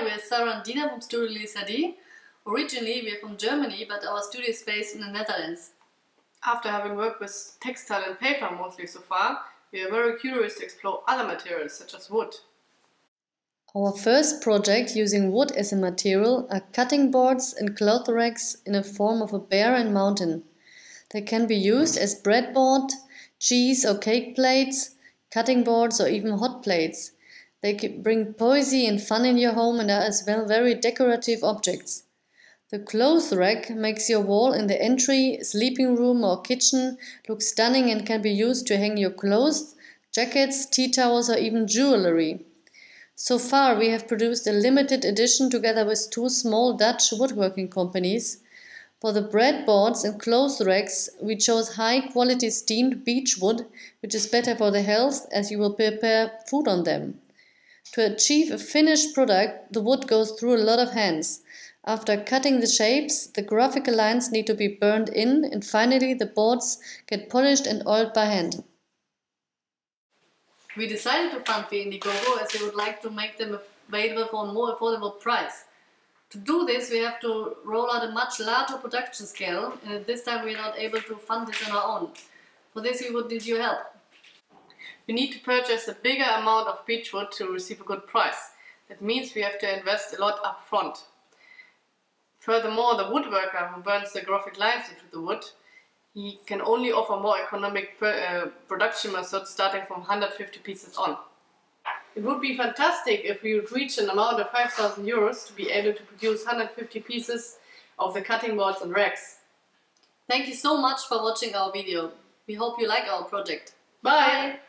we are Sarah and Dina from Studio Lisa D. Originally we are from Germany, but our studio is based in the Netherlands. After having worked with textile and paper mostly so far, we are very curious to explore other materials such as wood. Our first project using wood as a material are cutting boards and cloth racks in the form of a bear and mountain. They can be used as breadboard, cheese or cake plates, cutting boards or even hot plates. They bring poesy and fun in your home and are as well very decorative objects. The clothes rack makes your wall in the entry, sleeping room or kitchen look stunning and can be used to hang your clothes, jackets, tea towels or even jewelry. So far we have produced a limited edition together with two small Dutch woodworking companies. For the breadboards and clothes racks we chose high quality steamed beech wood, which is better for the health as you will prepare food on them. To achieve a finished product, the wood goes through a lot of hands. After cutting the shapes, the graphical lines need to be burned in, and finally the boards get polished and oiled by hand. We decided to fund the Indiegogo as we would like to make them available for a more affordable price. To do this we have to roll out a much larger production scale, and at this time we are not able to fund this on our own. For this we would need your help. We need to purchase a bigger amount of beechwood to receive a good price. That means we have to invest a lot up front. Furthermore, the woodworker who burns the graphic lines into the wood, he can only offer more economic production methods starting from 150 pieces on. It would be fantastic if we would reach an amount of 5,000 euros to be able to produce 150 pieces of the cutting boards and racks. Thank you so much for watching our video. We hope you like our project. Bye!